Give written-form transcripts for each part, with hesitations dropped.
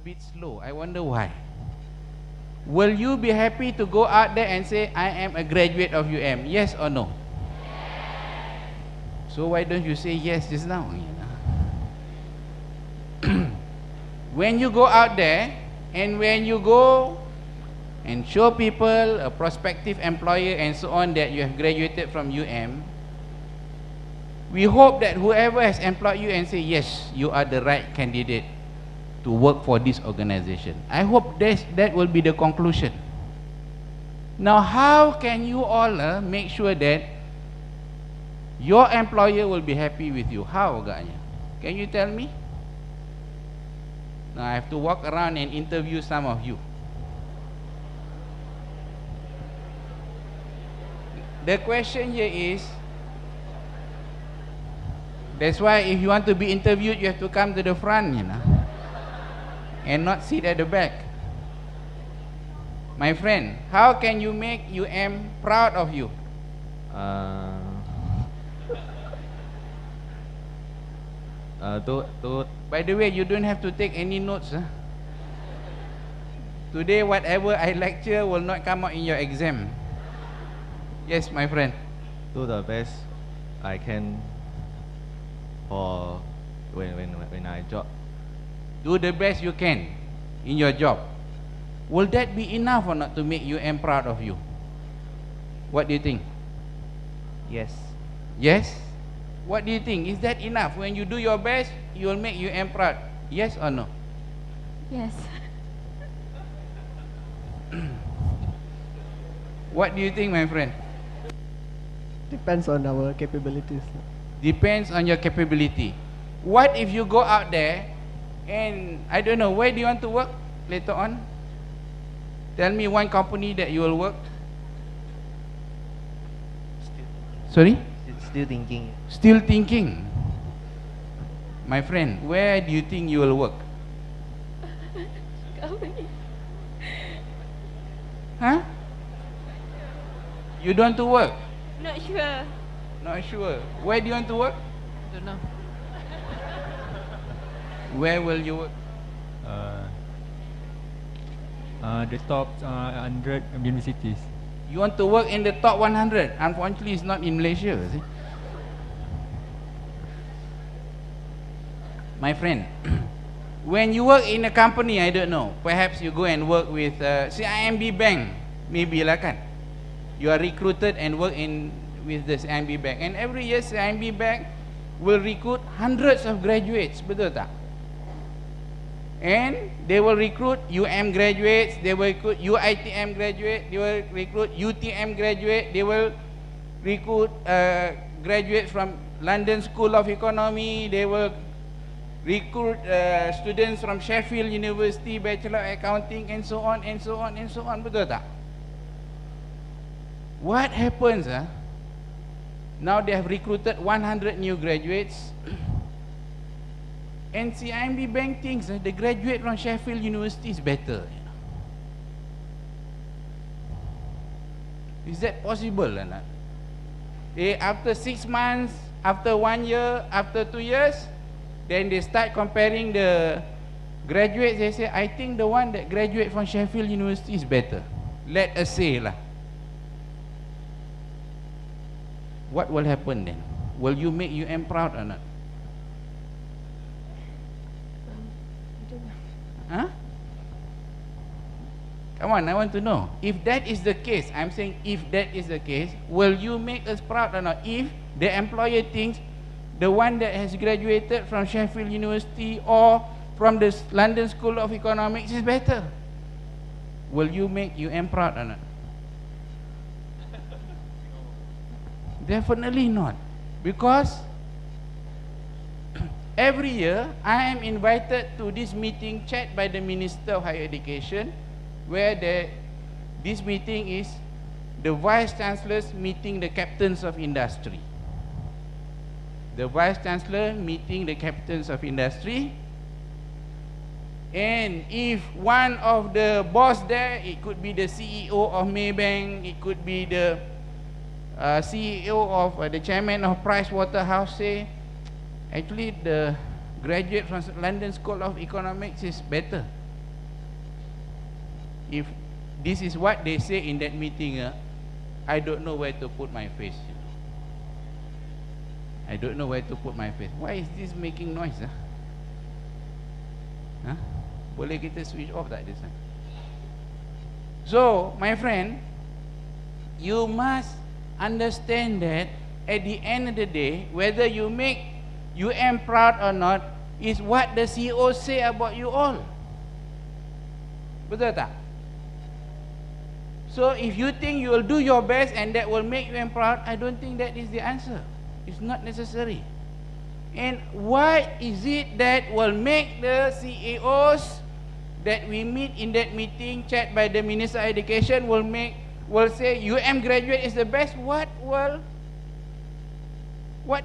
bit slow. I wonder why. Will you be happy to go out there and say, I am a graduate of UM? Yes or no? So why don't you say yes just now? When you go out there and when you go and show people, a prospective employer and so on, that you have graduated from UM, we hope that whoever has employed you and say, yes, you are the right candidate to work for this organization. I hope that will be the conclusion. Now, how can you all make sure that your employer will be happy with you? How agaknya? Can you tell me? Now, I have to walk around and interview some of you. The question here is, that's why if you want to be interviewed, you have to come to the front, and not sit at the back. My friend, how can you make UM proud of you? By the way, you don't have to take any notes. Today, whatever I lecture will not come out in your exam. Yes, my friend. Do the best I can for when I job. Do the best you can in your job. Will that be enough or not to make UM proud of you? What do you think? Yes. Yes? What do you think? Is that enough? When you do your best, you will make UM proud. Yes or no? Yes. What do you think, my friend? Depends on our capabilities. Depends on your capability. What if you go out there and, I don't know, where do you want to work later on? Tell me one company that you will work. Sorry? Still thinking. Still thinking. My friend, where do you think you will work? Huh? You don't want to work? Not sure. Not sure. Where do you want to work? Don't know. Where will you work? The top 100 universities. You want to work in the top 100. Unfortunately, it's not in Malaysia. See? My friend, when you work in a company, I don't know, perhaps you go and work with CIMB Bank, maybe lah kan. You are recruited and work with the CIMB Bank, and every year CIMB Bank will recruit hundreds of graduates, betul tak? And they will recruit UM graduates, they will recruit UITM graduate, they will recruit UTM graduate, they will recruit graduates from London School of Economy, they will recruit students from Sheffield University, Bachelor of Accounting, and so on, and so on, and so on, betul tak? What happens? Now they have recruited 100 new graduates, and CIMB Bank thinks the graduate from Sheffield University is better. Is that possible or not? After 6 months, after 1 year, after 2 years, then they start comparing the graduates. They say, I think the one that graduate from Sheffield University is better. Let us say lah. What will happen then? Will you make UM proud or not? Huh? Come on, I want to know. If that is the case, I'm saying if that is the case, will you make us proud or not? If the employer thinks the one that has graduated from Sheffield University or from the London School of Economics is better, will you make UM proud or not? Definitely not. Because every year I am invited to this meeting chaired by the Minister of Higher Education, where this meeting is the Vice Chancellors meeting the captains of industry. The Vice Chancellor meeting the captains of industry, and if one of the boss there, it could be the CEO of Maybank, it could be the CEO of the chairman of Price Waterhouse, say, actually the graduate from London School of Economics is better. if this is what they say in that meeting, I don't know where to put my face. I don't know where to put my face. Why is this making noise? Boleh kita switch off tak this one? So, my friend, you must understand that at the end of the day, whether you make UM proud or not, is what the CEO say about you all. Betul tak? So if you think you will do your best and that will make UM proud, I don't think that is the answer. It's not necessary. And why is it that will make the CEOs that we meet in that meeting, chaired by the Minister of Education, will say UM graduate is the best? What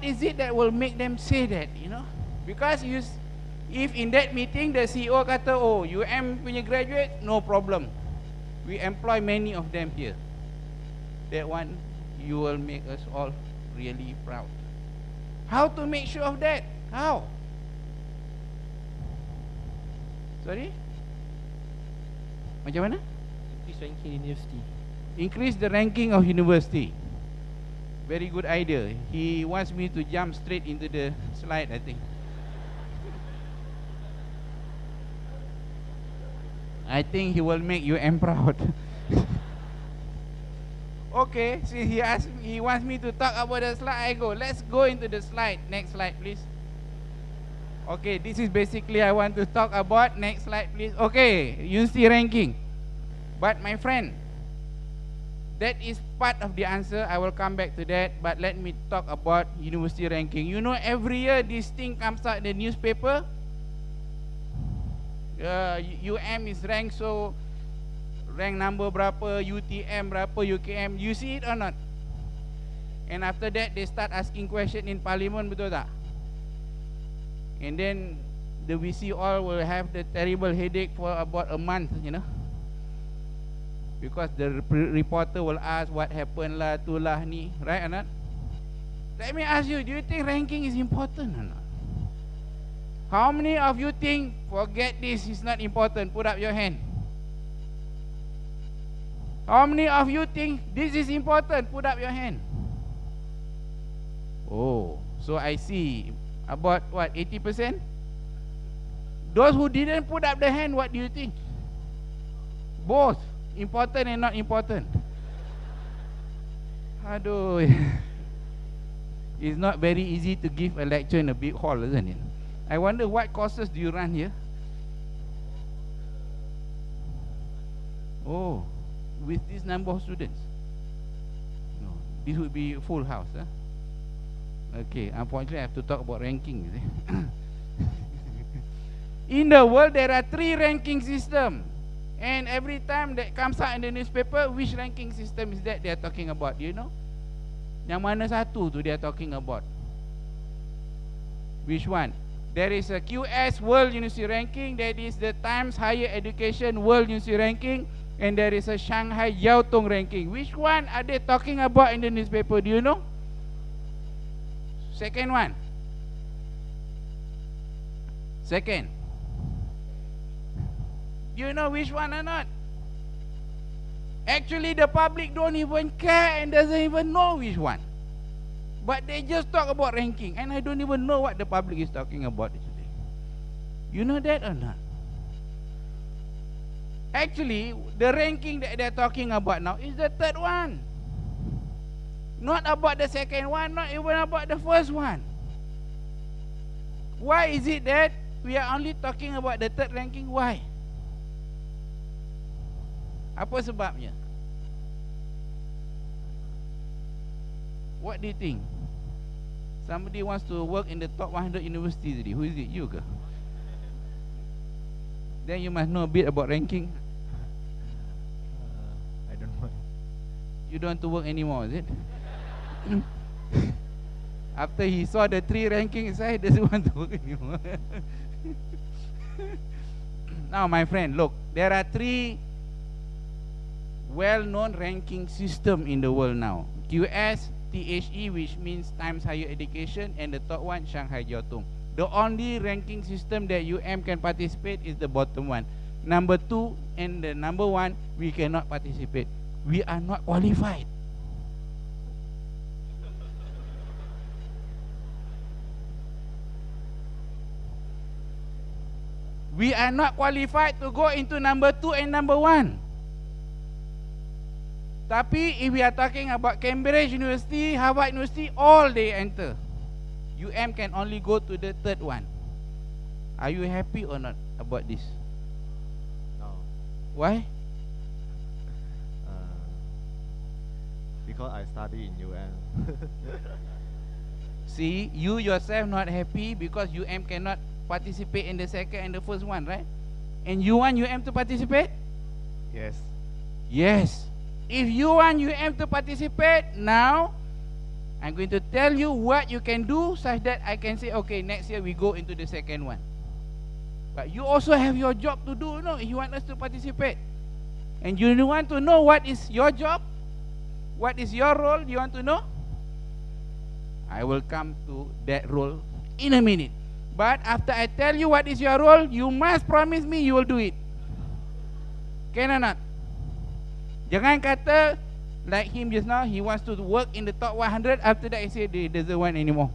is it that will make them say that, you know? Because if in that meeting the CEO kata, oh, UM punya graduate, no problem, we employ many of them here, that one you will make us all really proud. How to make sure of that? How? Sorry? Macam mana? Increase ranking university. Increase the ranking of university. Very good idea. He wants me to jump straight into the slide, I think. I think he will make UM proud. Okay, since he wants me to talk about the slide, I go. Let's go into the slide. Next slide, please. Okay, this is basically I want to talk about. Next slide, please. Okay, university ranking. But my friend, that is part of the answer. I will come back to that. But let me talk about university ranking. You know, every year this thing comes out in the newspaper. UM is ranked so, rank number berapa, UTM berapa, UKM. You see it or not? And after that they start asking question in parliament, betul tak? And then the VC all will have the terrible headache for about a month, you know, because the reporter will ask what happened lah, tu lah ni, right or not? Let me ask you, do you think ranking is important or not? How many of you think, forget this, is not important? Put up your hand. How many of you think this is important? Put up your hand. Oh, so I see about what, 80%? Those who didn't put up the hand, what do you think? Both important and not important. Aduh. It's not very easy to give a lecture in a big hall, isn't it? I wonder what courses do you run here? Oh, with this number of students? No, this would be a full house. Okay, unfortunately I have to talk about ranking. In the world there are 3 ranking systems, and every time that comes out in the newspaper, which ranking system is that they are talking about? Do you know? Yang mana satu tu they are talking about? Which one? There is a QS World University Ranking, that is the Times Higher Education World University Ranking, and there is a Shanghai Jiao Tong Ranking. Which one are they talking about in the newspaper? Do you know? Second one. Second. Do you know which one or not? Actually, the public don't even care and doesn't even know which one. But they just talk about ranking, and I don't even know what the public is talking about today. You know that or not? Actually, the ranking that they're talking about now is the third one. Not about the second one, not even about the first one. Why is it that we are only talking about the third ranking? Why? Apa sebabnya? What do you think? Somebody wants to work in the top 100 universities today. Who is it? You ke? Then you must know a bit about ranking. I don't know. You don't want to work anymore, is it? After he saw the 3 rankings, he doesn't want to work anymore. Now, my friend, look, there are 3 well-known ranking system in the world now. QS, THE, which means Times Higher Education, and the top one, Shanghai Jiao Tong. The only ranking system that UM can participate is the bottom one. number 2 and the number 1, we cannot participate. We are not qualified. We are not qualified to go into number 2 and number 1. Tapi if we are talking about Cambridge University, Harvard University, all they enter. can only go to the third one. Are you happy or not about this? No. Why? Because I study in UN. See, you yourself not happy because cannot participate in the second and the first one, right? And you want to participate? Yes. Yes. If you want to participate, now I'm going to tell you what you can do such that I can say, okay, next year we go into the second one. But you also have your job to do, no? If you want us to participate. And you want to know what is your job? What is your role? You want to know? I will come to that role in a minute. But after I tell you what is your role, you must promise me you will do it. Can or not? Jangan kata like him just now, he wants to work in the top 100. After that, he said he doesn't want anymore.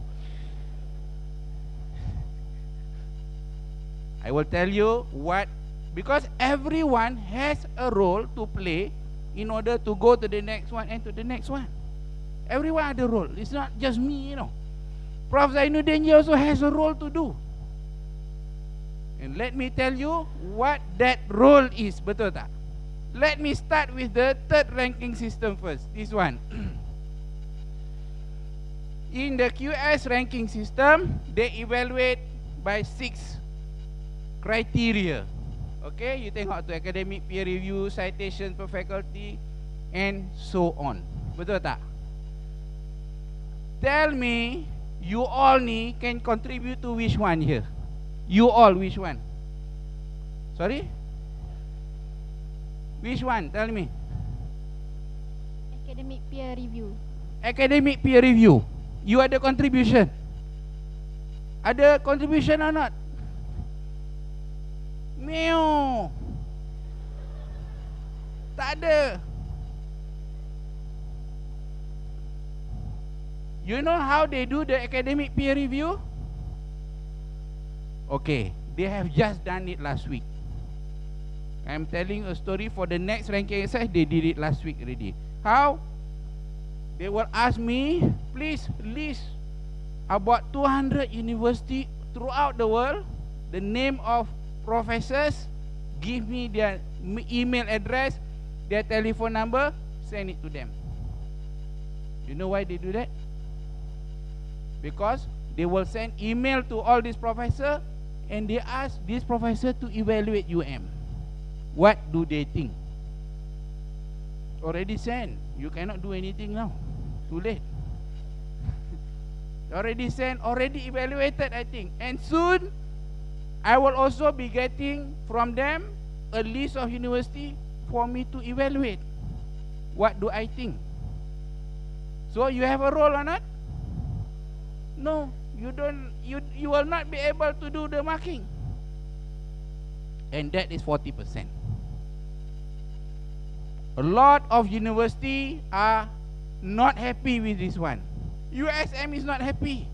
I will tell you what, because everyone has a role to play in order to go to the next one and to the next one. Everyone has a role. It's not just me, you know. Prof Zainuddin also has a role to do. And let me tell you what that role is. Betul tak? Let me start with the third ranking system first. This one. In the QS ranking system, they evaluate by 6 criteria. Okay, you tengok tu academic peer review, citation per faculty, and so on. Betul tak? Tell me, you all ni can contribute to which one here? You all, which one? Sorry? Which one? Tell me. Academic peer review. Academic peer review. You ada contribution? Ada contribution or not? Meow. Tak ada. You know how they do the academic peer review? Okay, they have just done it last week. I'm telling a story for the next ranking exercise. They did it last week already. How? They will ask me, please list about 200 universities throughout the world, the name of professors, give me their email address, their telephone number, send it to them. You know why they do that? Because they will send email to all these professors and they ask this professor to evaluate What do they think? Already sent. You cannot do anything now. Too late. Already sent, already evaluated, I think. And soon, I will also be getting from them a list of university for me to evaluate. What do I think? So you have a role or not? No, you don't. You will not be able to do the marking. And that is 40%. A lot of university are not happy with this one. USM is not happy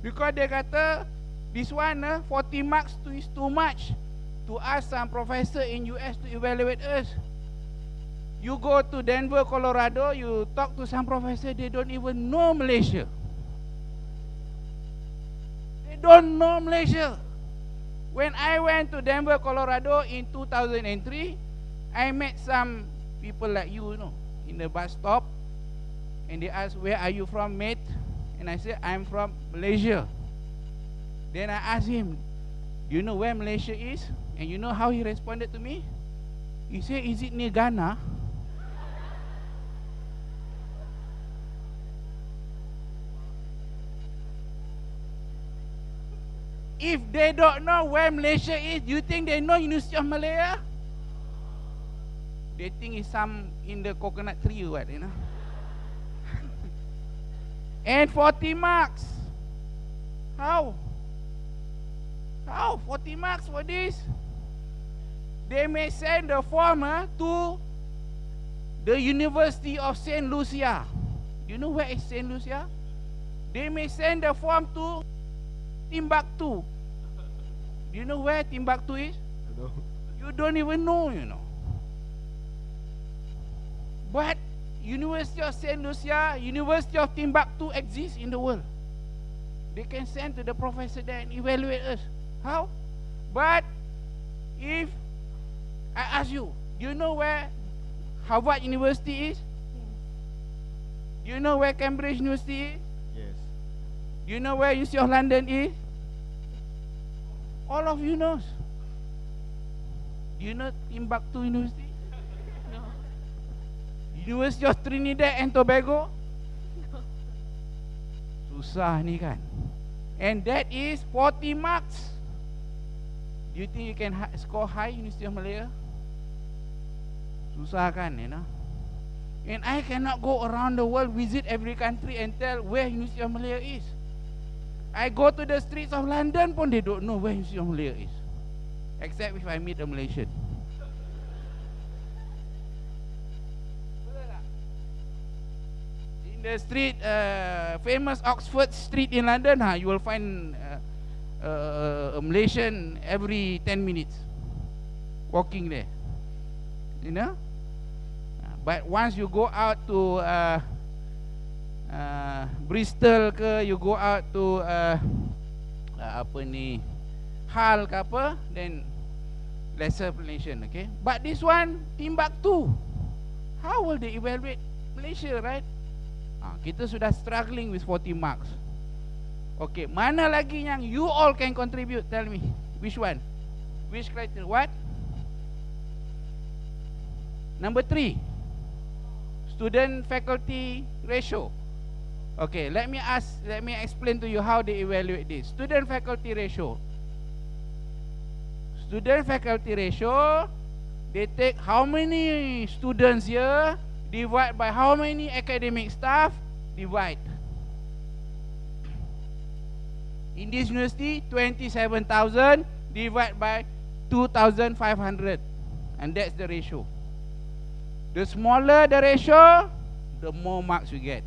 because they kata this one 40 marks is too much to ask some professor in US to evaluate us. You go to Denver, Colorado, you talk to some professor, they don't even know Malaysia. They don't know Malaysia. When I went to Denver, Colorado in 2003, I met some people like you know, in the bus stop, and they asked, where are you from, mate? And I said, I'm from Malaysia. Then I asked him, do you know where Malaysia is? And you know how he responded to me? He said, is it near Ghana? If they don't know where Malaysia is, do you think they know University of Malaya? They think it's some in the coconut tree or what, you know. And 40 marks. How? How? 40 marks for this? they may send the form to the University of Saint Lucia. You know where is Saint Lucia? They may send the form to Timbuktu. Do you know where Timbuktu is? No. You don't even know, you know. But University of Saint Lucia, University of Timbuktu exists in the world. They can send to the professor there and evaluate us. How? But if I ask you, do you know where Harvard University is? Do you know where Cambridge University is? Yes. Do you know where UC of London is? All of you knows. Do you know Timbuktu University? No. University of Trinidad and Tobago? Susah ni kan. And that is 40 marks. Do you think you can score high University of Malaya? Susah kan, you know. And I cannot go around the world, visit every country and tell where University of Malaya is. I go to the streets of London pun they don't know where University of Malaya is. Except if I meet a Malaysian. In the street, famous Oxford Street in London, you will find a Malaysian every 10 minutes walking there. You know? But once you go out to Bristol ke, you go out to apa ni, Hull ke apa, then lesser Malaysian, okay? But this one, Timbuktu, how will they evaluate Malaysia, right? Kita sudah struggling with 40 marks. Okay, mana lagi yang you all can contribute? Tell me, which one? Which criteria? What? Number 3, student-faculty ratio. Okay, let me explain to you how they evaluate this. Student-faculty ratio. Student-faculty ratio, they take how many students here, divide by how many academic staff, divide. In this university, 27,000 divide by 2,500, and that's the ratio. The smaller the ratio, the more marks you get.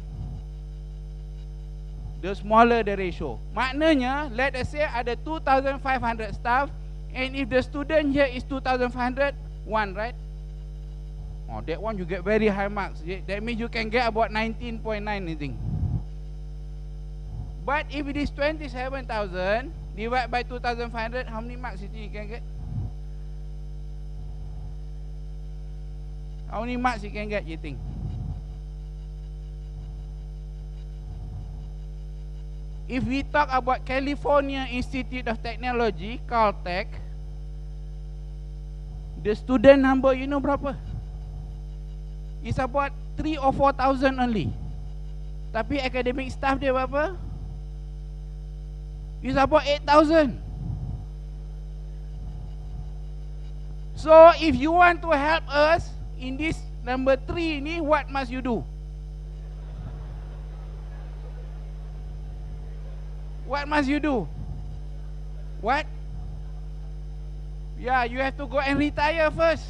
The smaller the ratio. Maknanya, let us say ada 2,500 staff, and if the student here is 2,500, 1, right? Oh, that one you get very high marks. That means you can get about 19.9 anything. But if it is 27,000 divided by 2,500, how many marks you think you can get? How many marks you can get, you think? If we talk about California Institute of Technology, Caltech, the student number, you know berapa? It's about 3 or 4,000 only. Tapi academic staff dia berapa? It's about 8,000. So if you want to help us in this number 3 ni, what must you do? What must you do? What? Yeah, you have to go and retire first.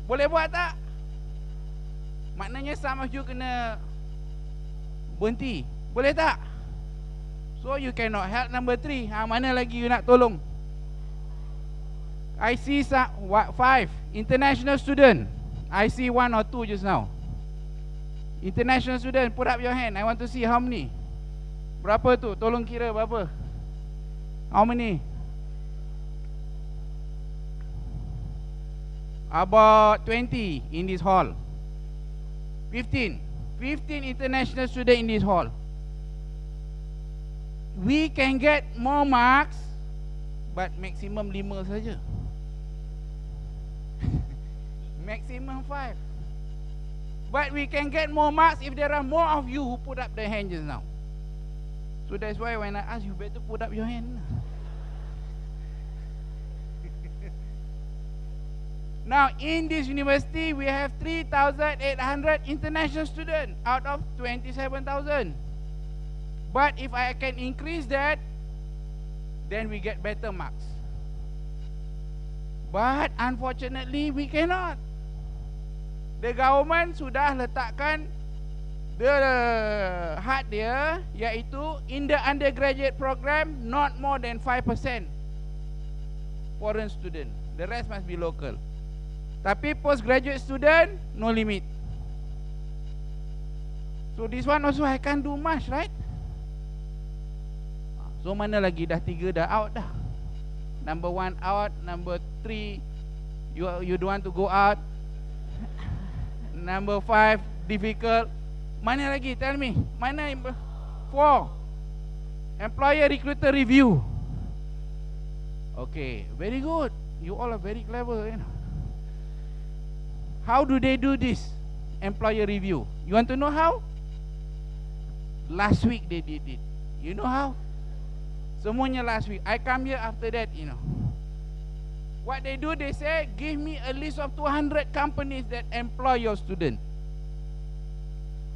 Boleh buat tak? Maknanya some of you kena berhenti. Boleh tak? So you cannot help number 3. Mana lagi you nak tolong? I see 5 international student. I see 1 or 2 just now. International student, put up your hand. I want to see how many. Berapa tu? Tolong kira berapa? How many? About 20 in this hall. 15 international students in this hall. We can get more marks, but maximum 5 saja. Maximum 5. But we can get more marks if there are more of you who put up their hand just now. So that's why when I ask you, better put up your hand. Now, in this university, we have 3,800 international students out of 27,000. But if I can increase that, then we get better marks. But unfortunately we cannot. The government sudah letakkan the had dia, iaitu in the undergraduate program not more than 5% foreign student. The rest must be local. Tapi postgraduate student no limit. So this one also I can't do much, right? So mana lagi, dah 3 dah out dah. Number 1 out, number 3 you don't want to go out. Number 5 difficult. Mana lagi? Tell me. Mana 4 employer recruiter review. Okay, very good. You all are very clever, you know. How do they do this employer review? You want to know how? Last week they did it. You know how? Semuanya last week. I come here after that, you know. What they do, they say, give me a list of 200 companies that employ your student.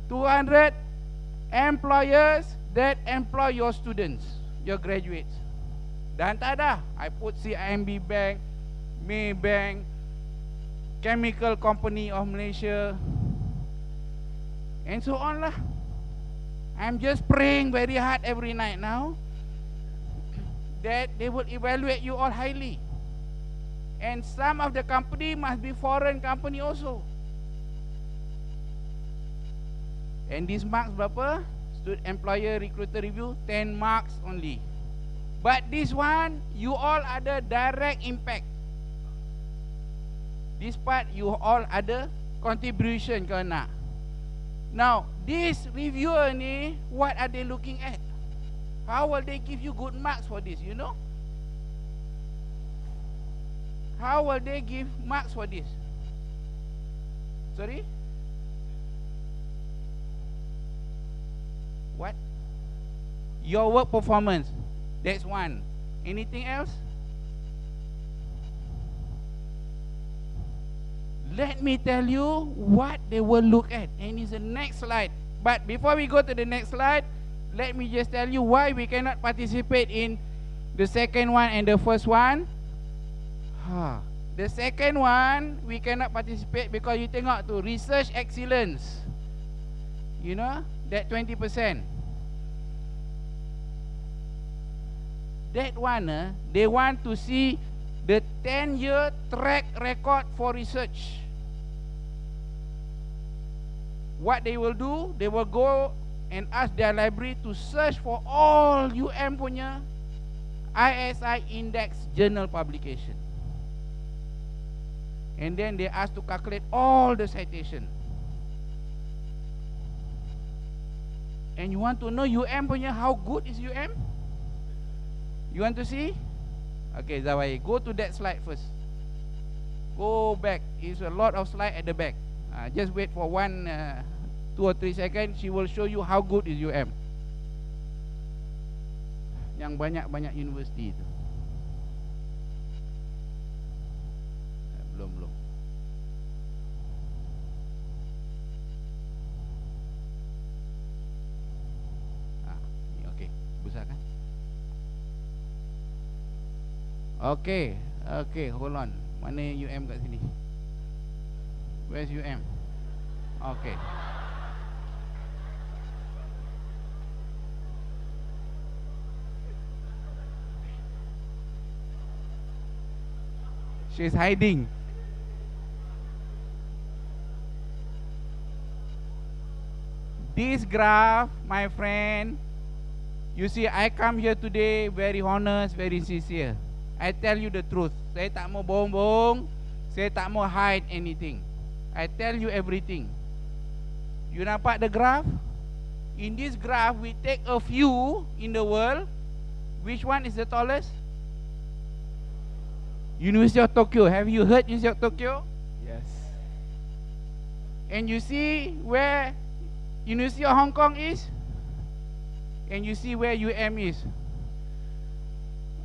200 employers that employ your students, your graduates. Dan tak ada. I put CIMB Bank, Maybank, Chemical Company of Malaysia, and so on lah. I'm just praying very hard every night now that they will evaluate you all highly. And some of the company must be foreign company also. And this marks berapa? Student employer recruiter review 10 marks only. But this one you all ada direct impact. This part you all ada contribution ke nak. Now this reviewer ni, what are they looking at? How will they give you good marks for this, you know? How will they give marks for this? Sorry? What? Your work performance. That's one. Anything else? Let me tell you what they will look at. And it's the next slide. But before we go to the next slide, let me just tell you why we cannot participate in the second one and the first one. The second one we cannot participate because you tengok tu research excellence. You know that 20%. That one they want to see the 10-year track record for research. What they will do, they will go and ask their library to search for all UM punya ISI index journal publication. And then they ask to calculate all the citation. And you want to know UM punya how good is UM? You want to see? Okay, Zawai, go to that slide first. Go back. It's a lot of slide at the back. Just wait for 2 or 3 seconds. She will show you how good is UM. Yang banyak-banyak universiti itu. Belum. Ni okey. Besar kan? Okay, hold on. Mana UM kat sini? Where's UM? Okay. She's hiding. This graph, my friend, you see, I come here today very honest, very sincere. I tell you the truth. Saya tak mau bohong-bohong. Saya tak mau hide anything. I tell you everything. You nampak the graph? In this graph, we take a few in the world. Which one is the tallest? University of Tokyo. Have you heard University of Tokyo? Yes. And you see where University of Hong Kong is? And you see where UM is?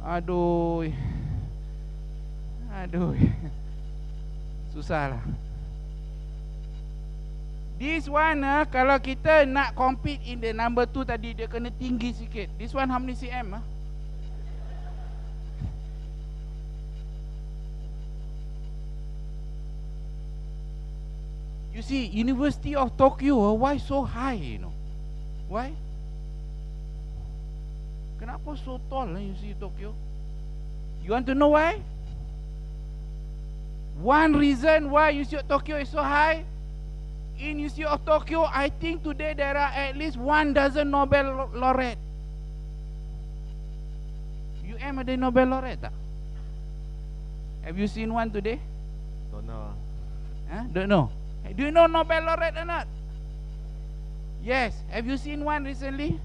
Aduh. Susah lah. This one kalau kita nak compete in the number 2 tadi, dia kena tinggi sikit. This one how many cm? You see, University of Tokyo, why so high, you know? Why? Kenapa so tall, University of Tokyo? You want to know why? One reason why University of Tokyo is so high, in University of Tokyo, I think today there are at least 1 dozen Nobel laureate. UM ada Nobel laureate tak? Have you seen one today? Don't know. Huh? Don't know. Do you know Nobel laureate or not? Yes. Have you seen one recently?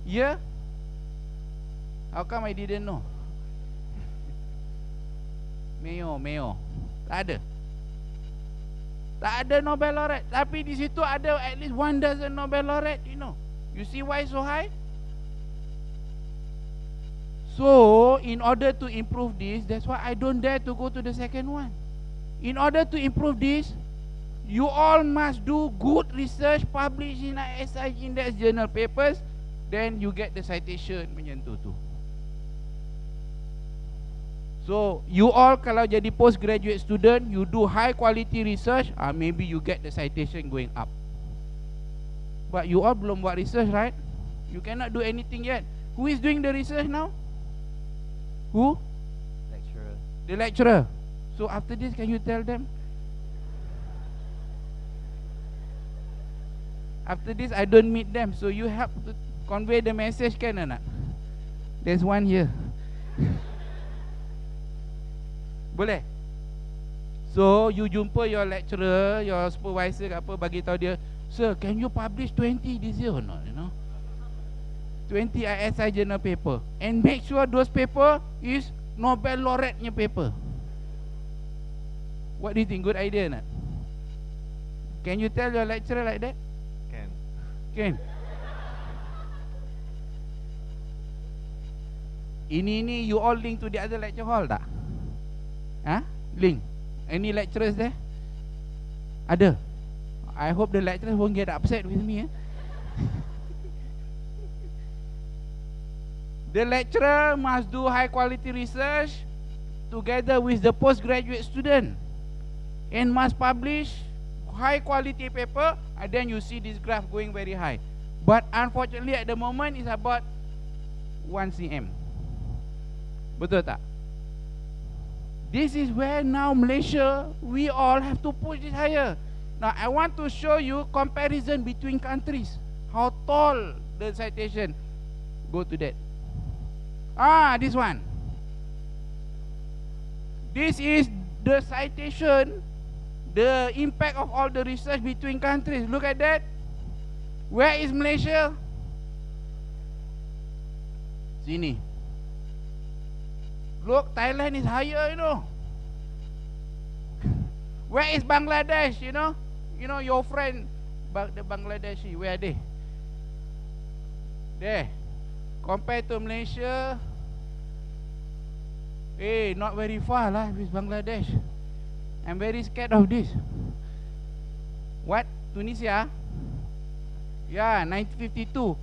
Yeah. How come I didn't know? Mayo. Tak ada. Tak ada Nobel laureate. Tapi di situ ada at least 1 dozen Nobel laureate, you know. You see why so high? So, in order to improve this, that's why I don't dare to go to the second one. In order to improve this, you all must do good research, publish in ISI Index journal papers, then you get the citation macam tu. So, you all kalau jadi postgraduate student, you do high quality research, maybe you get the citation going up. But you all belum buat research, right? You cannot do anything yet. Who is doing the research now? Who? Lecturer. The lecturer. So after this, can you tell them? After this, I don't meet them. So you help to convey the message, can or not? There's one here. Boleh? So you jumpa your lecturer, your supervisor ke apa, bagi tahu dia, sir, can you publish 20 this year or not, you know? 20 ISI journal paper. And make sure those paper is Nobel laureate nya paper. What do you think? Good idea or not? Can you tell your lecturer like that? Can. Ini you all link to the other lecture hall tak? Link. Any lecturers there? Ada. I hope the lecturers won't get upset with me. The lecturer must do high quality research together with the postgraduate student and must publish high quality paper, and then you see this graph going very high. But unfortunately at the moment it's about 1 cm. Betul tak? This is where now Malaysia, we all have to push this higher. Now I want to show you comparison between countries. How tall the citation. Go to that. This one. This is the citation, the impact of all the research between countries. Look at that. Where is Malaysia? Sini. Look, Thailand is higher, you know. Where is Bangladesh, you know? You know your friend, the Bangladeshi, where are they? There. Compared to Malaysia, not very far lah with Bangladesh. I'm very scared of this. What? Tunisia? Yeah, 1952.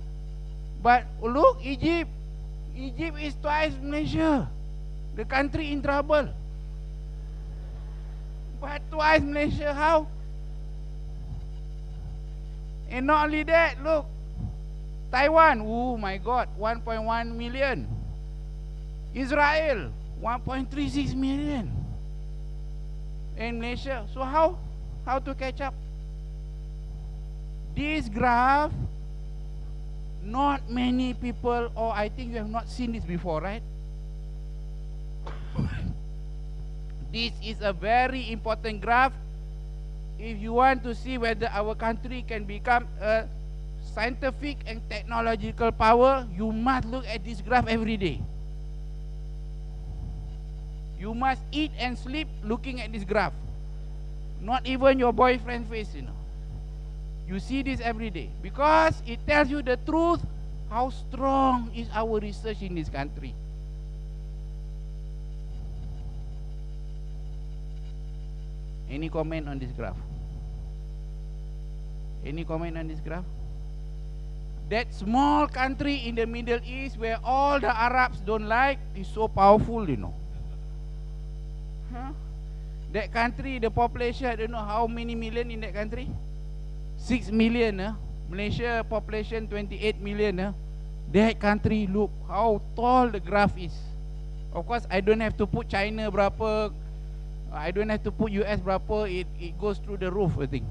But look, Egypt. Egypt is twice Malaysia. The country in trouble. But twice Malaysia, how? And not only that, look. Taiwan, oh my God, 1.1 million. Israel, 1.36 million. And Malaysia, so how to catch up? This graph, not many people, or I think you have not seen this before, right? This is a very important graph. If you want to see whether our country can become a scientific and technological power, you must look at this graph every day. You must eat and sleep looking at this graph. Not even your boyfriend face, you know. You see this every day because it tells you the truth, how strong is our research in this country. Any comment on this graph? Any comment on this graph? That small country in the Middle East where all the Arabs don't like is so powerful, you know. That country, the population, I don't know how many million in that country. 6 million. Malaysia population 28 million. That country, look how tall the graph is. Of course, I don't have to put China berapa, I don't have to put US berapa, it goes through the roof, I think.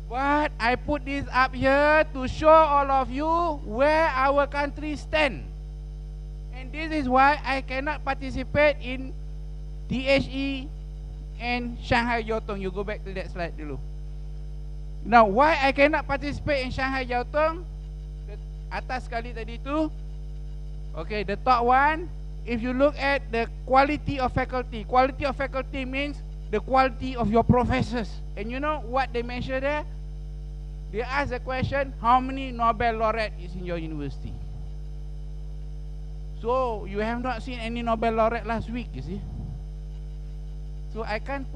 But I put this up here to show all of you where our country stand. And this is why I cannot participate in THE and Shanghai Jiaotong. You go back to that slide dulu. Now, why I cannot participate in Shanghai Jiaotong? The atas sekali tadi tu. Okay, the top one. If you look at the quality of faculty means the quality of your professors. And you know what they measure there? They ask the question, how many Nobel laureate is in your university? So you have not seen any Nobel laureate last week, you see. So I can't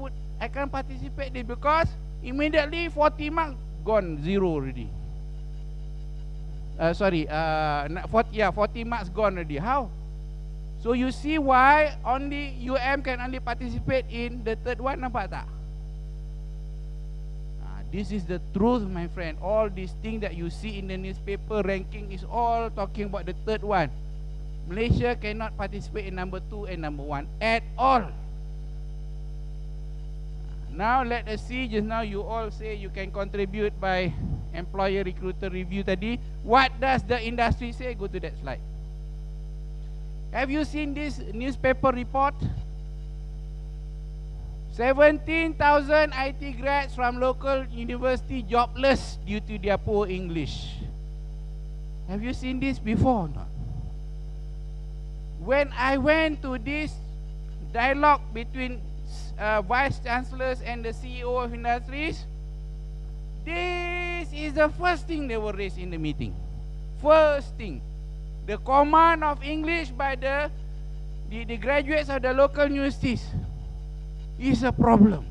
participate there because immediately 40 marks gone, zero already. 40 marks gone already. How? So you see why only UM can only participate in the third one, nampak tak? This is the truth, my friend. All these things that you see in the newspaper ranking is all talking about the third one. Malaysia cannot participate in number 2 and number 1 at all. Now let us see, just now you all say you can contribute by employer recruiter review tadi. What does the industry say? Go to that slide. Have you seen this newspaper report? 17,000 IT grads from local university jobless due to their poor English. Have you seen this before or not? When I went to this dialogue between vice chancellors and the CEO of industries, this is the first thing they were raised in the meeting. First thing, the command of English by the graduates of the local universities is a problem.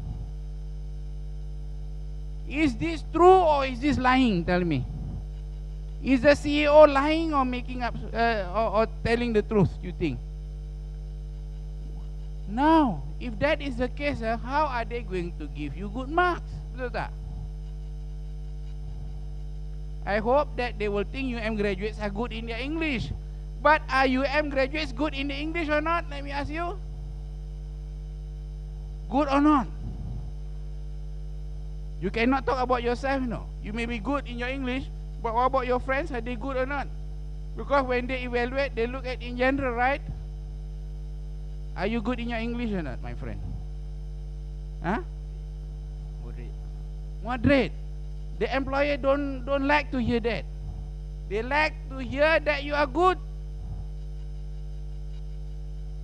Is this true or is this lying? Tell me. Is the CEO lying or making up or telling the truth, you think? Now, if that is the case, how are they going to give you good marks? Betul tak? I hope that they will think UM graduates are good in their English. But are UM graduates good in the English or not? Let me ask you. Good or not? You cannot talk about yourself, no. You may be good in your English, but what about your friends? Are they good or not? Because when they evaluate, they look at in general, right? Are you good in your English or not, my friend? Huh? Moderate. The employer don't like to hear that. They like to hear that you are good.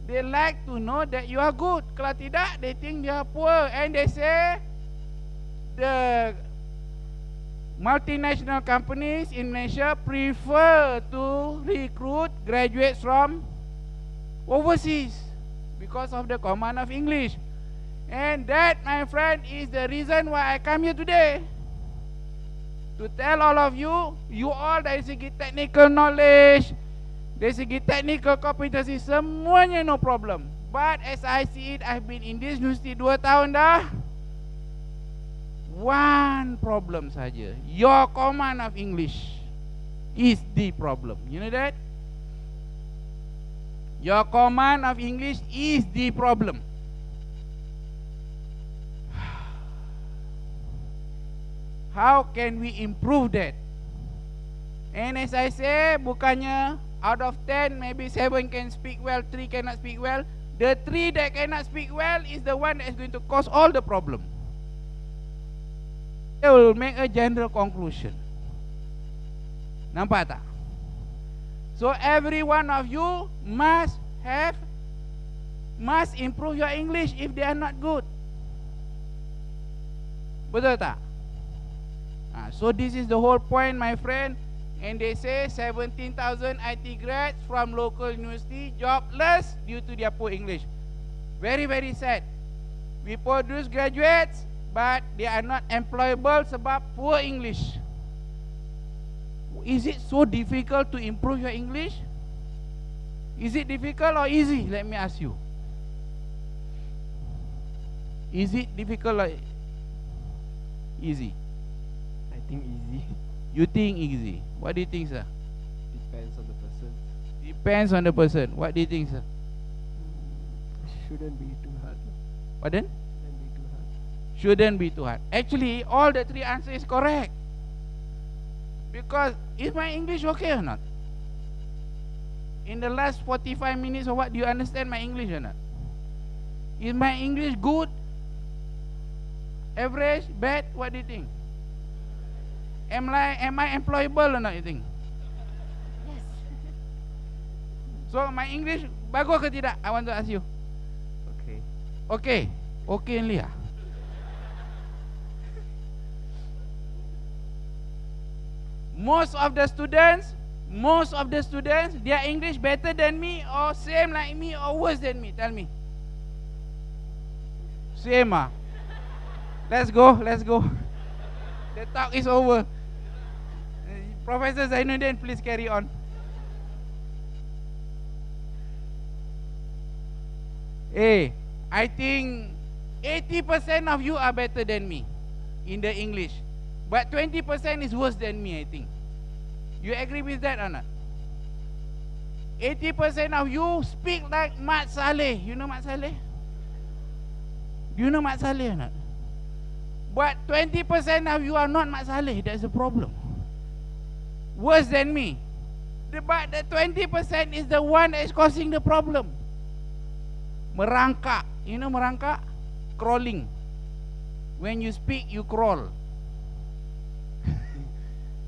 They like to know that you are good. Kalau tidak, they think you are poor. And they say the multinational companies in Malaysia prefer to recruit graduates from overseas because of the command of English. And that, my friend, is the reason why I come here today. To tell all of you, you all dari segi technical knowledge, dari segi technical competency, semuanya no problem. But as I see it, I've been in this university 2 tahun dah. One problem saja. Your command of English is the problem. You know that? Your command of English is the problem. How can we improve that? And as I say, bukannya out of 10, maybe 7 can speak well, 3 cannot speak well. The 3 that cannot speak well is the one that is going to cause all the problem. They will make a general conclusion. Nampak tak? So every one of you must improve your English if they are not good. Betul tak? So this is the whole point, my friend. And they say 17,000 IT grads from local university jobless due to their poor English. Very, very sad. We produce graduates, but they are not employable sebab poor English. Is it so difficult to improve your English? Is it difficult or easy? Let me ask you. Is it difficult or easy? I think easy. You think easy. What do you think, sir? Depends on the person. Depends on the person. What do you think, sir? Shouldn't be too hard. Pardon? Shouldn't be too hard. Shouldn't be too hard. Actually, all the three answers is correct. Because is my English okay or not? In the last 45 minutes or what, do you understand my English or not? Is my English good? Average? Bad? What do you think? Am I employable or not, you think? Yes. So my English bagus ke tidak? I want to ask you. Okay. Okay. Okay only ah. Most of the students, their English better than me or same like me or worse than me? Tell me. Same ah. Let's go. The talk is over. Professor Zainuddin, please carry on. Hey, I think 80% of you are better than me in the English. But 20% is worse than me, I think. You agree with that or not? 80% of you speak like Mat Saleh. You know Mat Saleh? Do you know Mat Saleh or not? But 20% of you are not Mat Saleh. That's the problem. Worse than me. But the 20% is the one that is causing the problem. Merangkak. You know merangkak? Crawling. When you speak, you crawl.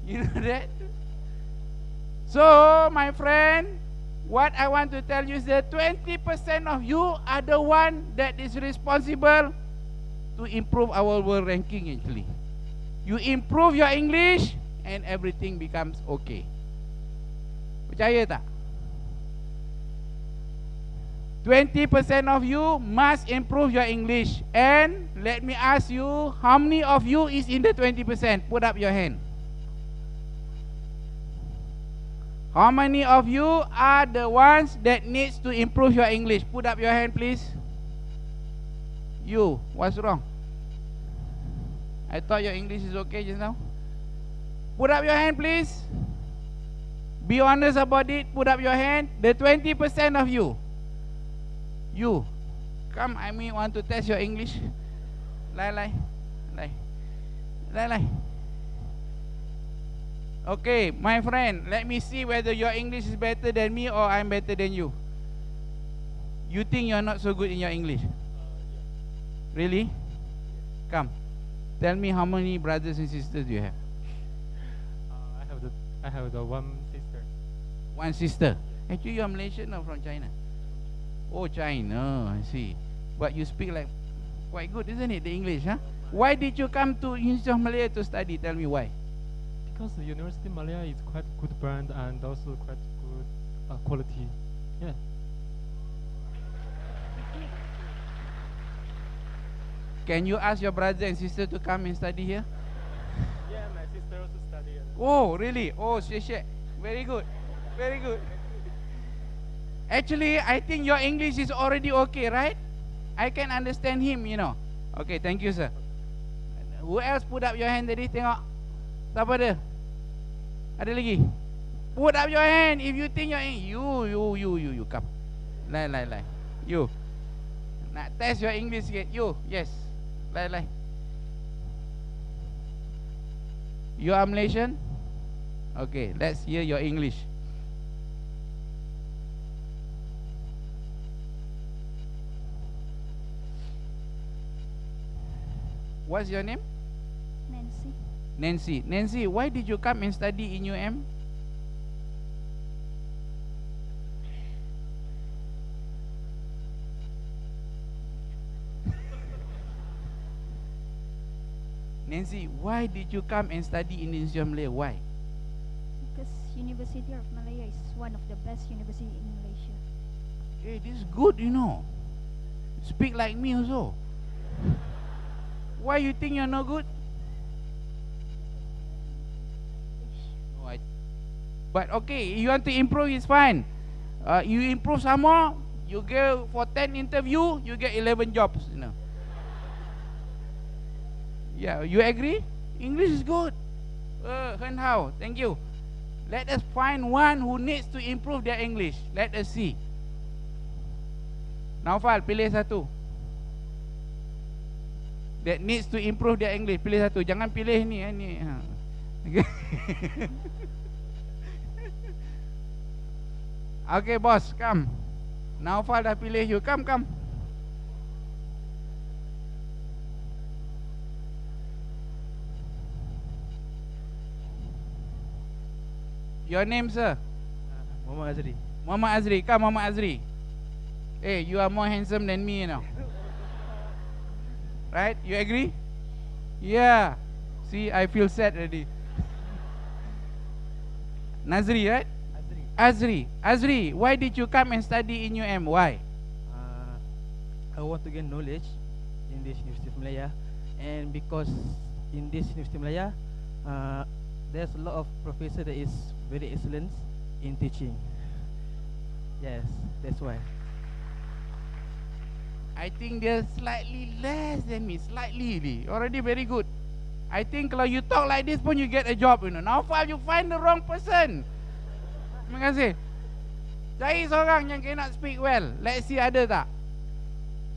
You know that? So, my friend, what I want to tell you is that 20% of you are the one that is responsible to improve our world ranking actually. You improve your English and everything becomes okay. Percaya tak? 20% of you must improve your English. And let me ask you, how many of you is in the 20%? Put up your hand. How many of you are the ones that needs to improve your English? Put up your hand, please. You, what's wrong? I thought your English is okay just now. Put up your hand, please. Be honest about it. Put up your hand. The 20% of you. You. Come, I want to test your English. Lie. Okay, my friend, let me see whether your English is better than me or I'm better than you. You think you're not so good in your English? Really? Come. Tell me how many brothers and sisters you have. I have the one sister. One sister. Actually, you're Malaysian or from China? Oh, China, I see. But you speak like quite good, isn't it, the English, huh? Why did you come to University of Malaya to study? Tell me why. Because the University of Malaya is quite good brand and also quite good quality. Yeah. Can you ask your brother and sister to come and study here? Yeah, my sister also study. Oh, really? Oh, shit. Very good. Very good. Actually, I think your English is already okay, right? I can understand him, you know. Okay, thank you, sir. Who else put up your hand tadi? Tengok. Siapa ada? Ada lagi? Put up your hand if you think you come. Lai. You. Nak test your English sikit. You, yes. Lai. You are Malaysian? Okay, let's hear your English. What's your name? Nancy, why did you come and study in UM? Nancy, why did you come and study in University of Malaya? Why? Because University of Malaya is one of the best university in Malaysia. Hey, this is good, you know. Speak like me also. Why you think you're not good? No, but okay, you want to improve, it's fine. You improve some more, you go for 10 interview, you get 11 jobs, you know. Yeah, you agree? English is good. Hen Hao, thank you. Let us find one who needs to improve their English. Let us see. Naufal, pilih satu. That needs to improve their English. Pilih satu. Jangan pilih ni. Ni. Okay. Okay, boss, come. Naufal dah pilih you. Come. Your name, sir? Muhammad Azri. Muhammad Azri. Come, Muhammad Azri. Hey, you are more handsome than me, you know. Right? You agree? Yeah. See, I feel sad already. Nazri, right? Azri, why did you come and study in UM? Why? I want to gain knowledge in this University of Malaya, and because in this University of Malaya, there's a lot of professor that is very excellent in teaching. Yes, that's why. I think they're slightly less than me. Slightly. Already very good. I think kalau you talk like this pun you get a job, you know. Now far you find the wrong person. Terima kasih. Cari seorang yang cannot speak well. Let's see ada tak.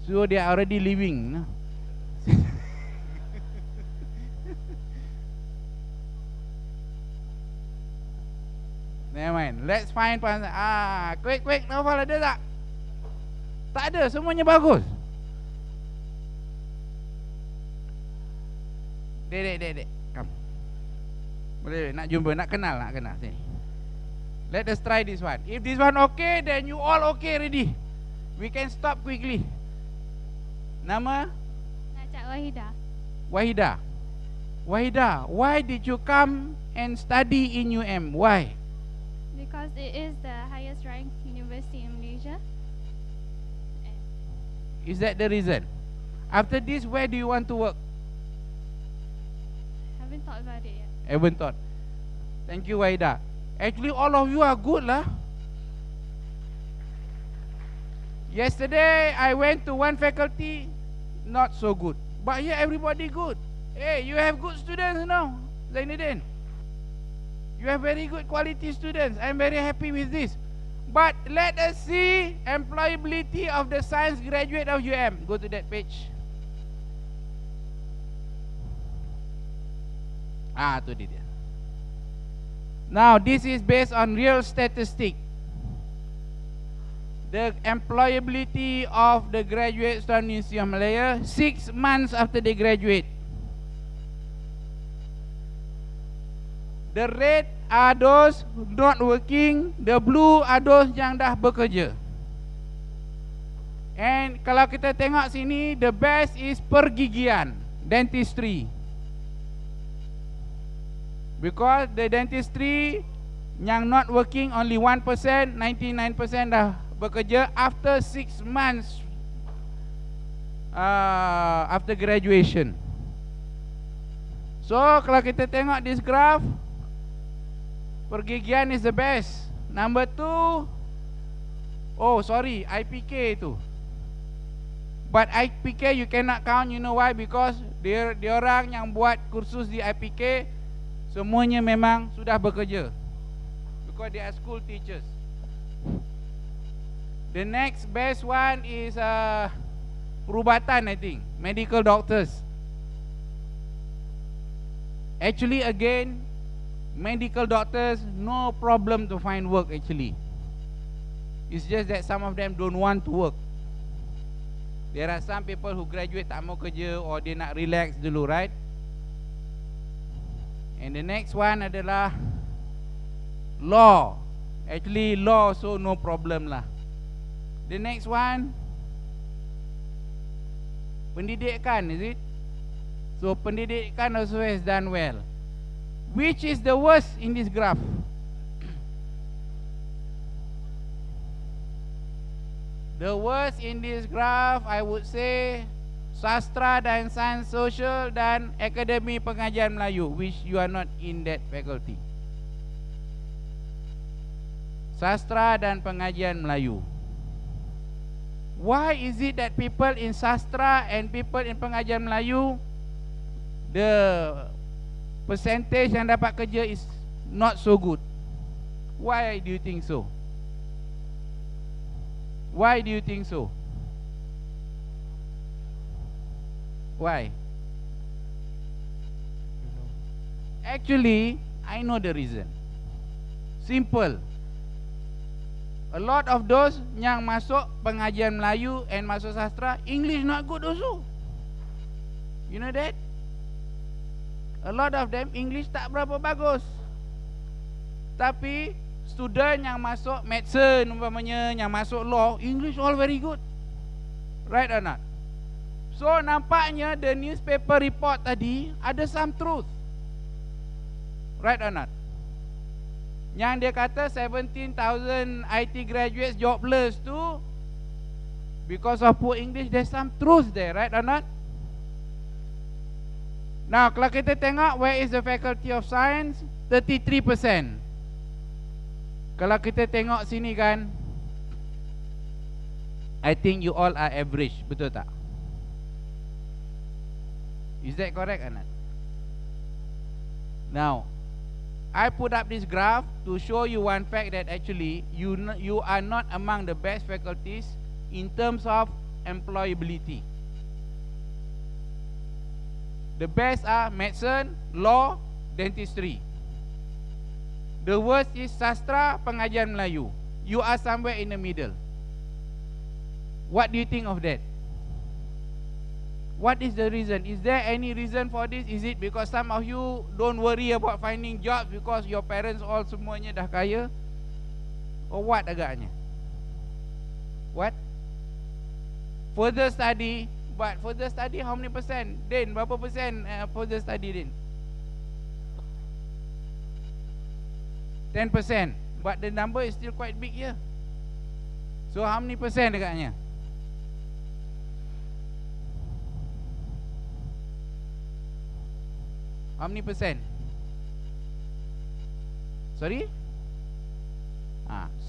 So they are already leaving, no? Never mind. Let's find quick, Naufal ada tak? Tak ada, semuanya bagus. Dek, come. Boleh, nak jumpa, nak kenal sini. Let us try this one. If this one okay, then you all okay already. We can stop quickly. Nama? Najat Wahidah. Wahidah, why did you come and study in UM? Why? Because it is the highest ranked university in Malaysia. Is that the reason? After this, where do you want to work? Haven't thought about it yet. Haven't thought. Thank you, Wahidah. Actually, all of you are good lah. Yesterday, I went to one faculty, not so good. But here, everybody good. Hey, you have good students now, Zainuddin. You have very good quality students. I'm very happy with this. But let us see employability of the science graduate of UM. Go to that page. Tu dia. Now, this is based on real statistic. The employability of the graduates from University of Malaya 6 months after they graduate. The red are those not working, the blue are those yang dah bekerja. And kalau kita tengok sini, the best is pergigian, dentistry. Because the dentistry yang not working only 1%, 99% dah bekerja after 6 months after graduation. So kalau kita tengok this graph, pergigian is the best. Number 2, IPK itu. But IPK you cannot count, you know why? Because dia orang yang buat kursus di IPK semuanya memang sudah bekerja. Because they are school teachers. The next best one is perubatan, I think. Medical doctors. Actually again, medical doctors, no problem to find work actually. It's just that some of them don't want to work. There are some people who graduate tak mau kerja or dia nak relax dulu, right? And the next one adalah law. Actually law, so no problem lah. The next one, pendidikan, is it? So pendidikan also has done well. Which is the worst in this graph? The worst in this graph, I would say, sastra dan sains sosial dan akademi pengajian Melayu, which you are not in that faculty. Sastra dan pengajian Melayu. Why is it that people in sastra and people in pengajian Melayu the percentage yang dapat kerja is not so good. Why do you think so? Why do you think so? Why? Actually, I know the reason. Simple. A lot of those yang masuk pengajian Melayu and masuk sastra, English not good also. You know that? A lot of them English tak berapa bagus. Tapi student yang masuk medicine umpamanya, yang masuk law, English all very good. Right or not? So nampaknya the newspaper report tadi ada some truth. Right or not? Yang dia kata 17,000 IT graduates jobless tu because of poor English, there's some truth there, right or not? Now, kalau kita tengok where is the Faculty of Science, 33%. Kalau kita tengok sini kan, I think you all are average, betul tak? Is that correct or not? Now, I put up this graph to show you one fact that actually you are not among the best faculties in terms of employability. The best are medicine, law, dentistry. The worst is sastra, pengajian Melayu. You are somewhere in the middle. What do you think of that? What is the reason? Is there any reason for this? Is it because some of you don't worry about finding jobs because your parents all semuanya dah kaya? Or what agaknya? What? Further study. But further study how many percent? Din, berapa persen further study, Din? 10%. But the number is still quite big here. So how many percent agaknya? How many percent? Sorry?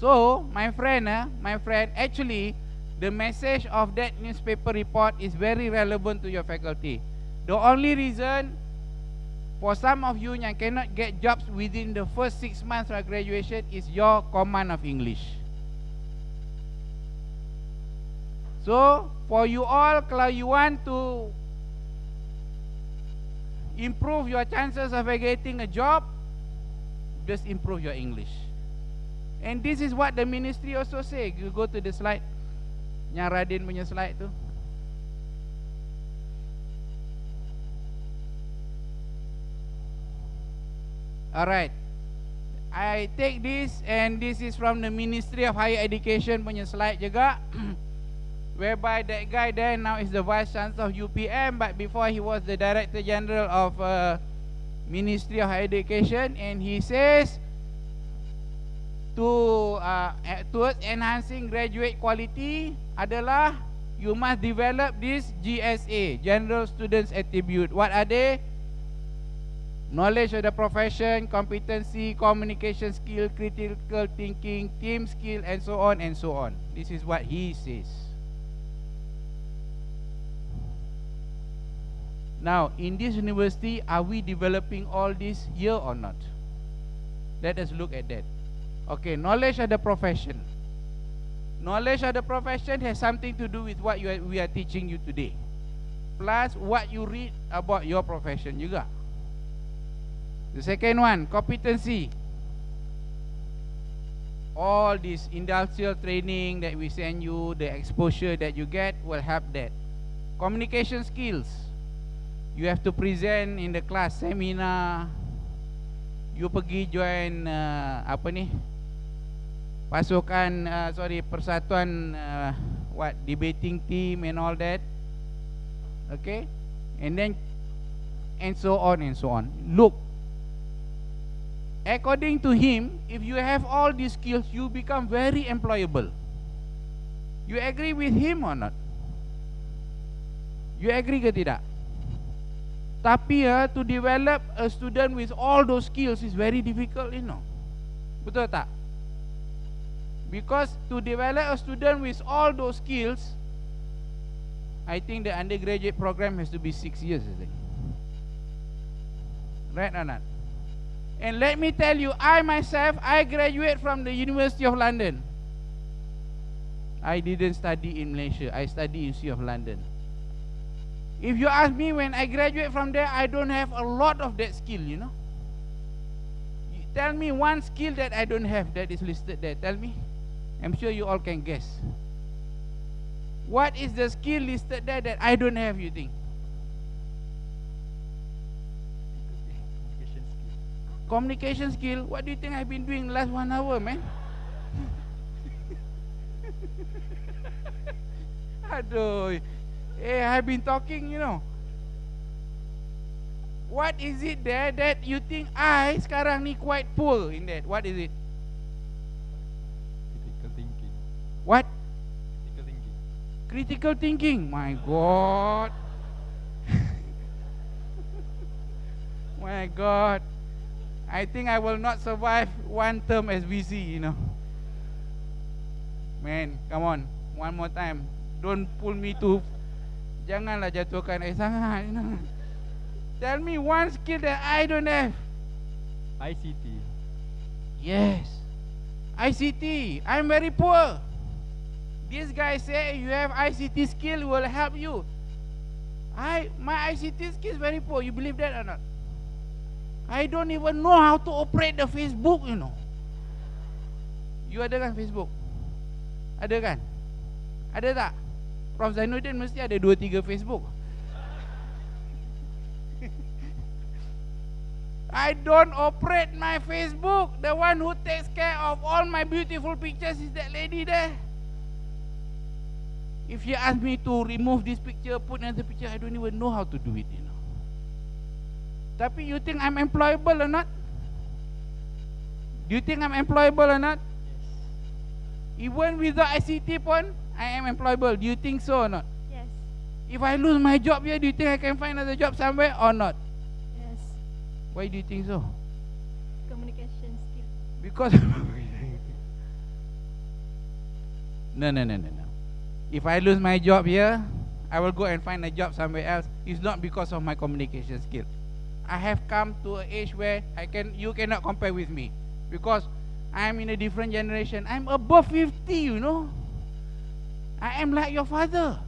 So, my friend, actually, the message of that newspaper report is very relevant to your faculty. The only reason for some of you yang cannot get jobs within the first 6 months of graduation is your command of English. So, for you all, kalau you want to improve your chances of getting a job, just improve your English. And this is what the ministry also say. You go to the slide, yang Radin punya slide tu. Alright, I take this, and this is from the Ministry of Higher Education punya slide juga. Whereby that guy there now is the Vice Chancellor of UPM, but before he was the Director General of Ministry of Higher Education, and he says towards enhancing graduate quality adalah you must develop this GSA, General Students Attribute. What are they? Knowledge of the profession, competency, communication skill, critical thinking, team skill, and so on and so on. This is what he says. Now, in this university, are we developing all this here or not? Let us look at that. Okay, knowledge of the profession. Knowledge of the profession has something to do with what we are teaching you today. Plus, what you read about your profession juga. The second one, competency. All this industrial training that we send you, the exposure that you get will help that. Communication skills. You have to present in the class, seminar. You pergi join pasukan, persatuan debating team and all that. Okay, and so on and so on. Look, according to him, if you have all these skills, you become very employable. You agree with him or not? You agree ke tidak? Tapi to develop a student with all those skills is very difficult, you know. Betul tak? Because to develop a student with all those skills, I think the undergraduate program has to be 6 years, I think. Right or not? And let me tell you, I myself, I graduate from the University of London. I didn't study in Malaysia. I studied in University of London. If you ask me, when I graduate from there, I don't have a lot of that skill, you know. You tell me one skill that I don't have that is listed there. Tell me. I'm sure you all can guess. What is the skill listed there that I don't have, you think? Communication skill. What do you think I've been doing the last 1 hour, man? Aduh. I've been talking, you know. What is it there that you think I sekarang ni quite poor in that? What is it? Critical thinking. What? Critical thinking. Critical thinking. My God. My God. I think I will not survive one term as VC, you know. Man, come on. One more time. Don't pull me to... Janganlah jatuhkan sangat, you know. Tell me one skill that I don't have. ICT. Yes. ICT. I'm very poor. This guy say you have ICT skill will help you. My ICT skill is very poor. You believe that or not? I don't even know how to operate the Facebook, you know. You ada kan Facebook? Ada kan? Ada tak? Prof Zainuddin mesti ada 2-3 Facebook. I don't operate my Facebook. The one who takes care of all my beautiful pictures is that lady there. If you ask me to remove this picture, put another picture, I don't even know how to do it, you know. Tapi you think I'm employable or not? Do you think I'm employable or not? Even without ICT pun, I am employable. Do you think so or not? Yes. If I lose my job here, do you think I can find another job somewhere or not? Yes. Why do you think so? Communication skill. Because No. If I lose my job here, I will go and find a job somewhere else. It's not because of my communication skill. I have come to an age where you cannot compare with me, because I'm in a different generation. I'm above 50, you know. I am like your father.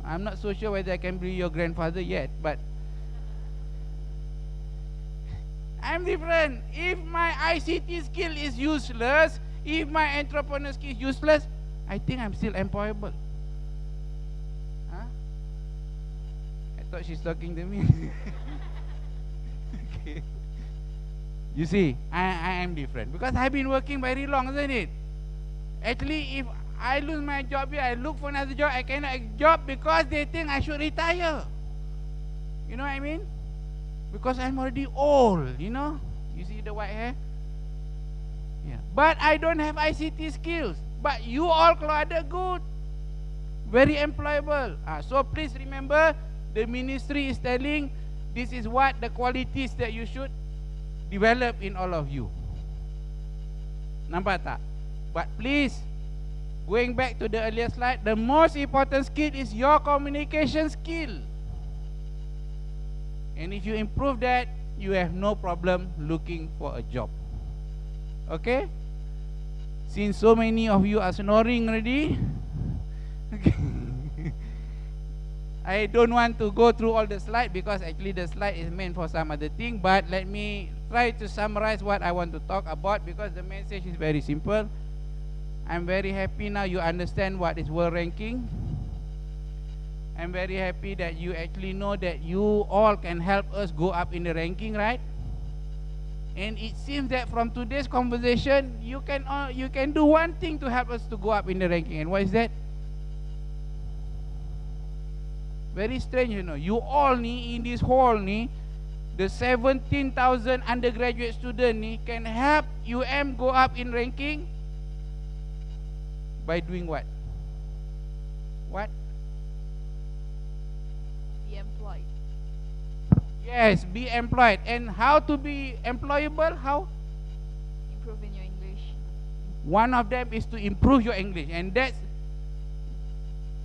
I'm not so sure whether I can be your grandfather yet, but I'm different. If my ICT skill is useless, if my entrepreneur skill is useless, I think I'm still employable. Huh? I thought she's talking to me. Okay. You see, I am different because I've been working very long, isn't it? Actually, if I lose my job here, I look for another job, I cannot get a job because they think I should retire. You know what I mean? Because I'm already old, you know. You see the white hair? Yeah. But I don't have ICT skills. But you all kalau ada good, very employable. So please remember, the ministry is telling this is what the qualities that you should develop in all of you. Nampak tak? But please, going back to the earlier slide, the most important skill is your communication skill. And if you improve that, you have no problem looking for a job. Okay? Since so many of you are snoring already, okay. I don't want to go through all the slides because actually the slide is meant for some other thing, but let me try to summarize what I want to talk about because the message is very simple. I'm very happy now you understand what is world ranking. I'm very happy that you actually know that you all can help us go up in the ranking, right? And it seems that from today's conversation, you can do one thing to help us to go up in the ranking. And what is that? Very strange, you know. You all ni in this hall ni, the 17,000 undergraduate student ni can help UM go up in ranking by doing what? What? Be employed. Yes, be employed. And how to be employable? How? Improving your English. One of them is to improve your English, and that's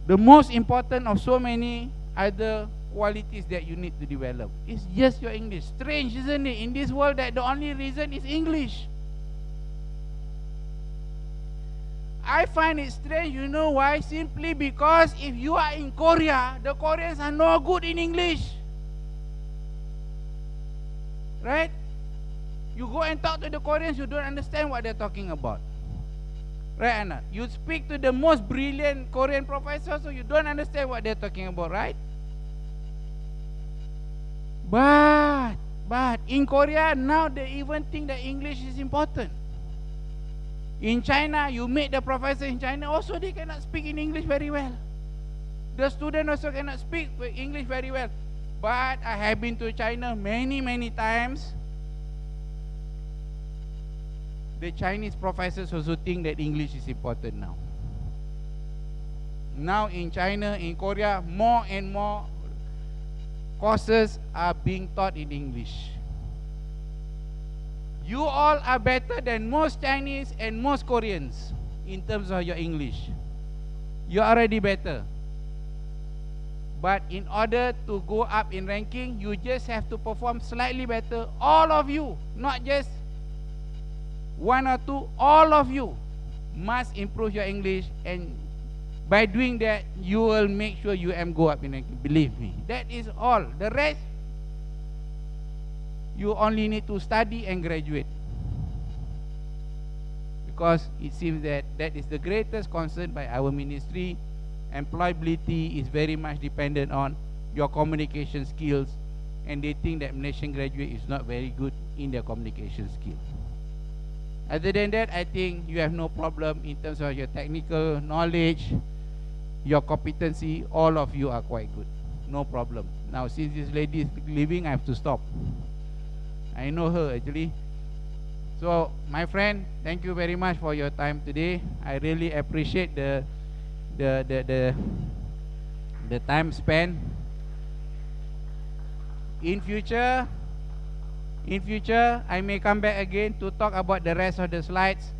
the most important of so many other qualities that you need to develop. It's just your English. Strange, isn't it? In this world that the only reason is English. I find it strange, you know why? Simply because if you are in Korea, the Koreans are no good in English. Right? You go and talk to the Koreans, you don't understand what they're talking about. Right, Anna? You speak to the most brilliant Korean professor, so you don't understand what they're talking about, right? But in Korea, now they even think that English is important. In China, you meet the professor in China, also they cannot speak in English very well. The student also cannot speak English very well. But I have been to China many times. The Chinese professors also think that English is important now. Now in China, in Korea, more and more courses are being taught in English. You all are better than most Chinese and most Koreans in terms of your English. You're already better. But in order to go up in ranking, you just have to perform slightly better. All of you, not just one or two, all of you must improve your English, and by doing that, you will make sure UM go up in ranking. Believe me, that is all. The rest, you only need to study and graduate. Because it seems that that is the greatest concern by our ministry. Employability is very much dependent on your communication skills, and they think that Malaysian graduate is not very good in their communication skills. Other than that, I think you have no problem in terms of your technical knowledge, your competency. All of you are quite good. No problem. Now, since this lady is leaving, I have to stop. I know her actually. So, my friend, thank you very much for your time today. I really appreciate the time spent. In future, I may come back again to talk about the rest of the slides.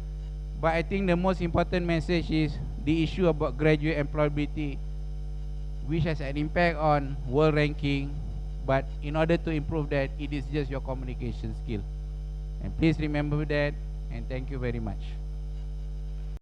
But I think the most important message is the issue about graduate employability, which has an impact on world ranking. But in order to improve that, it is just your communication skill. And please remember that, and thank you very much.